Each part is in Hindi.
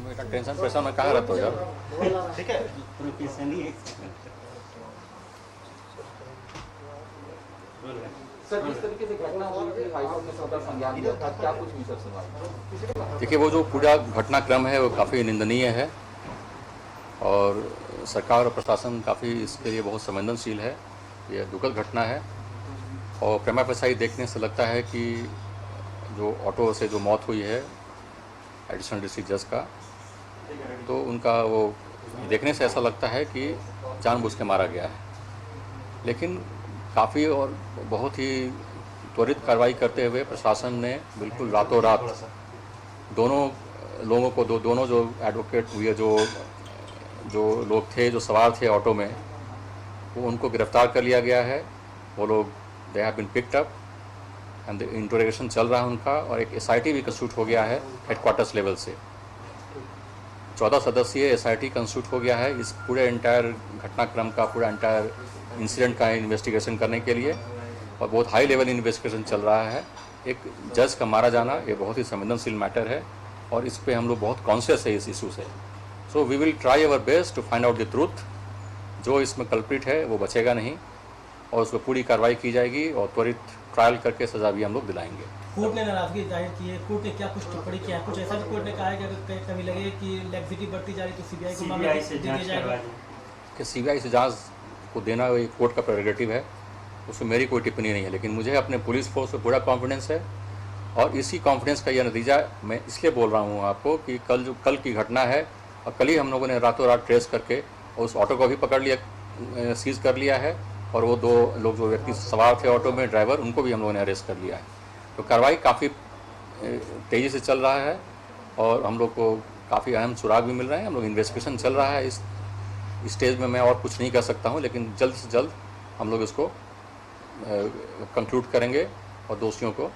बेटा टेंशन प्रेशर में कहाँ रहते हो यार। ठीक है। सर जिस तरीके से घटना हुई थी हाईकोर्ट ने सदर संज्ञान लिया था, क्या कुछ हुई सर सुनवाई? देखिए वो जो पूरा घटनाक्रम है वो काफ़ी निंदनीय है और सरकार और प्रशासन काफ़ी इसके लिए बहुत संवेदनशील है। ये दुखद घटना है और प्रेमा पेशाई देखने से लगता है कि जो ऑटो से जो मौत हुई है एडिशनल डिस्ट्रिक्ट जज का, तो उनका वो देखने से ऐसा लगता है कि जानबूझ के मारा गया है। लेकिन काफ़ी और बहुत ही त्वरित कार्रवाई करते हुए प्रशासन ने बिल्कुल रातों रात दोनों लोगों को दोनों जो एडवोकेट हुए जो लोग थे जो सवार थे ऑटो में, वो उनको गिरफ्तार कर लिया गया है। वो लोग they have been picked up and interrogation चल रहा है उनका, और एक SIT भी कंस्टिट्यूट हो गया है हेडक्वार्टर्स लेवल से। 14 सदस्यीय SIT कंस्टिट्यूट हो गया है इस पूरे एंटायर घटनाक्रम का, पूरा एंटायर इंसिडेंट का इन्वेस्टिगेशन करने के लिए, और बहुत हाई लेवल इन्वेस्टिगेशन चल रहा है। एक जज का मारा जाना ये बहुत ही संवेदनशील मैटर है और इस पे हम लोग बहुत कॉन्शियस है इस इशू से। So we will try our best to find out the truth. जो इसमें कल्प्रिट है वो बचेगा नहीं और उस पर पूरी कार्रवाई की जाएगी और त्वरित ट्रायल करके सजा भी हम लोग दिलाएंगे। कोर्ट ने नाराजगी जाहिर की है। कोर्ट ने क्या कुछ टिप्पणी किया है? कुछ ऐसा भी कोर्ट ने कहा है कि अगर कभी लगे कि लैक्सिटी बढ़ती जा रही तो CBI को मामला दे दिया जाएगा कि CBI से जांच को देना ये कोर्ट का प्रेरोगेटिव है, उसमें मेरी कोई टिप्पणी नहीं है। लेकिन मुझे अपने पुलिस फोर्स पर पूरा कॉन्फिडेंस है और इसी कॉन्फिडेंस का यह नतीजा मैं इसलिए बोल रहा हूँ आपको कि कल की घटना है और कल ही हम लोगों ने रातों रात ट्रेस करके उस ऑटो को भी पकड़ लिया, सीज कर लिया है, और वो 2 लोग जो व्यक्ति सवार थे ऑटो में, ड्राइवर, उनको भी हम लोगों ने अरेस्ट कर लिया है। तो कार्रवाई काफ़ी तेज़ी से चल रहा है और हम लोग को काफ़ी अहम सुराग भी मिल रहे हैं। हम लोग इन्वेस्टिगेशन चल रहा है। इस स्टेज में मैं और कुछ नहीं कर सकता हूं, लेकिन जल्द से जल्द हम लोग इसको कंक्लूड करेंगे और दोषियों को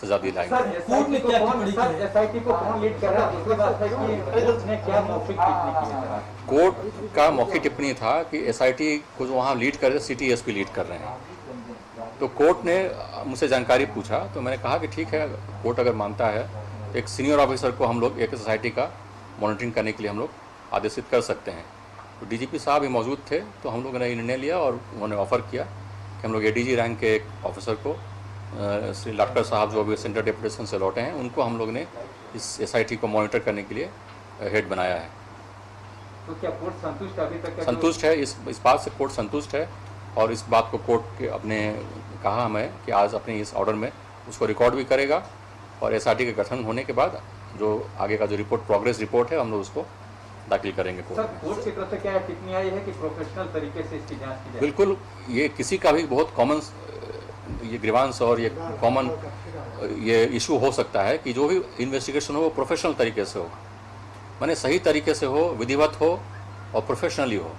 सजा दिलाएंगे। कोर्ट ने क्या टिप्पणी की है? SIT को कौन लीड कर रहा है? दूसरी बात है कि कोर्ट ने क्या मौखिक टिप्पणी की है? कोर्ट का मौखिक टिप्पणी था कि SIT को जो वहाँ लीड कर रहे सिटी SP लीड कर रहे हैं। तो कोर्ट ने मुझसे जानकारी पूछा तो मैंने कहा कि ठीक है, कोर्ट अगर मानता है तो एक सीनियर ऑफिसर को हम लोग एक SIT का मॉनिटरिंग करने के लिए हम लोग आदेशित कर सकते हैं। तो DGP साहब भी मौजूद थे, तो हम लोगों ने ये निर्णय लिया और उन्होंने ऑफ़र किया कि हम लोग ADG रैंक के एक ऑफिसर को, श्री लाटकर साहब जो अभी सेंट्रल डेपुटेशन से लौटे हैं, उनको हम लोग ने इस SIT को मॉनिटर करने के लिए हेड बनाया है। तो क्या कोर्ट संतुष्ट है? अभी तक संतुष्ट है, इस बात से कोर्ट संतुष्ट है और इस बात को कोर्ट के अपने कहा हमें कि आज अपने इस ऑर्डर में उसको रिकॉर्ड भी करेगा और SIT के गठन होने के बाद जो आगे का जो रिपोर्ट, प्रोग्रेस रिपोर्ट है, हम लोग उसको दाखिल करेंगे कोर्ट में। कोर्ट की तरफ से क्या टिप्पणी आई है कि प्रोफेशनल तरीके से इसकी जांच की जाए? बिल्कुल, ये किसी का भी बहुत कॉमन ये ग्रीवांस और ये कॉमन ये इशू हो सकता है कि जो भी इन्वेस्टिगेशन हो वो प्रोफेशनल तरीके से हो, माने सही तरीके से हो, विधिवत हो और प्रोफेशनली हो।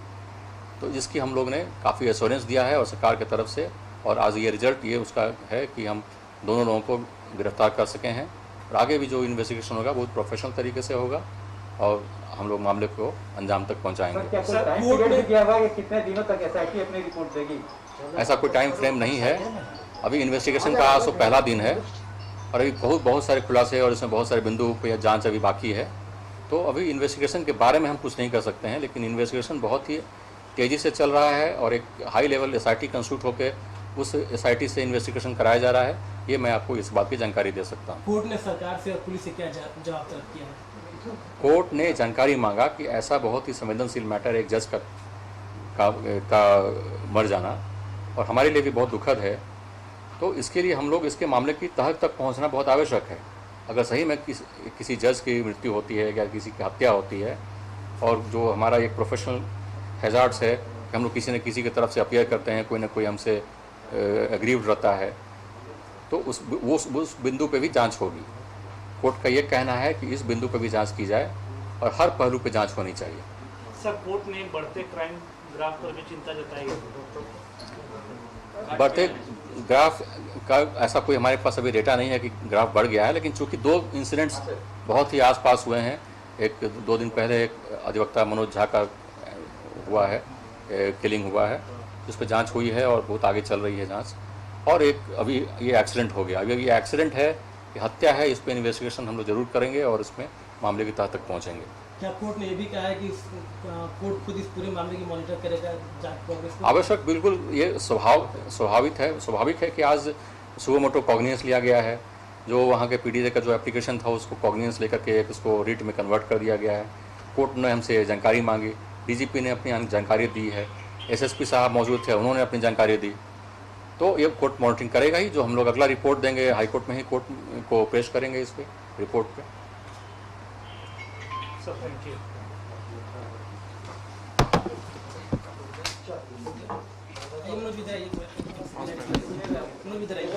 तो जिसकी हम लोग ने काफ़ी एश्योरेंस दिया है और सरकार की तरफ से, और आज ये रिजल्ट ये उसका है कि हम दोनों लोगों को गिरफ्तार कर सके हैं और आगे भी जो इन्वेस्टिगेशन होगा बहुत प्रोफेशनल तरीके से होगा और हम लोग मामले को अंजाम तक पहुंचाएंगे। क्या कोई टाइम पीरियड भी दिया हुआ है कि कितने दिनों तक SIT अपनी रिपोर्ट देगी? ऐसा कोई टाइम फ्रेम नहीं है। अभी इन्वेस्टिगेशन का आज तो पहला दिन है और अभी बहुत सारे खुलासे और इसमें बहुत सारे बिंदु पर जांच अभी बाकी है। तो अभी इन्वेस्टिगेशन के बारे में हम कुछ नहीं कर सकते हैं, लेकिन इन्वेस्टिगेशन बहुत ही तेज़ी से चल रहा है और एक हाई लेवल SIT कंस्टिट्यूट होकर उस SIT से इन्वेस्टिगेशन कराया जा रहा है। ये मैं आपको इस बात की जानकारी दे सकता हूँ। कोर्ट ने सरकार से और पुलिस से क्या जवाब तलब किया है? कोर्ट ने जानकारी मांगा कि ऐसा बहुत ही संवेदनशील मैटर एक जज का मर जाना और हमारे लिए भी बहुत दुखद है। तो इसके लिए हम लोग इसके मामले की तह तक पहुंचना बहुत आवश्यक है। अगर सही में किसी जज की मृत्यु होती है या किसी की हत्या होती है और जो हमारा एक प्रोफेशनल हैजार्ड्स है कि हम लोग किसी न किसी की तरफ से अपीयर करते हैं, कोई ना कोई हमसे अग्रीव्ड रहता है, तो उस बिंदु पे भी जांच होगी। कोर्ट का ये कहना है कि इस बिंदु पर भी जांच की जाए और हर पहलू पे जांच होनी चाहिए। सर, कोर्ट ने बढ़ते क्राइम ग्राफ पर भी चिंता जताई है। बढ़ते ग्राफ का ऐसा कोई हमारे पास अभी डेटा नहीं है कि ग्राफ बढ़ गया है, लेकिन चूंकि 2 इंसिडेंट्स बहुत ही आसपास हुए हैं। एक 2 दिन पहले एक अधिवक्ता मनोज झा का हुआ है, किलिंग हुआ है, जिस पर जांच हुई है और बहुत आगे चल रही है जांच। और एक अभी ये एक्सीडेंट हो गया। अभी ये एक्सीडेंट है ये हत्या है, इस पर इन्वेस्टिगेशन हम लोग जरूर करेंगे और इसमें मामले की तह तक पहुँचेंगे। क्या कोर्ट ने ये भी कहा है कि कोर्ट खुद इस पूरे मामले की मॉनिटर करेगा जांच प्रोग्रेस को? आवश्यक, बिल्कुल ये स्वाभाविक है कि आज सुओ मोटो कॉग्निजेंस लिया गया है। जो वहाँ के पीडीए का जो एप्लीकेशन था उसको कॉग्निजेंस लेकर के उसको रिट में कन्वर्ट कर दिया गया है। कोर्ट ने हमसे जानकारी मांगी, डीजीपी ने अपनी जानकारी दी है, एसएसपी साहब मौजूद थे, उन्होंने अपनी जानकारी दी। तो ये कोर्ट मॉनिटरिंग करेगा ही। जो हम लोग अगला रिपोर्ट देंगे हाईकोर्ट में ही कोर्ट को पेश करेंगे इस पे रिपोर्ट पे। Sir thank you. मनोज इधर आइए, मनोज इधर आइए।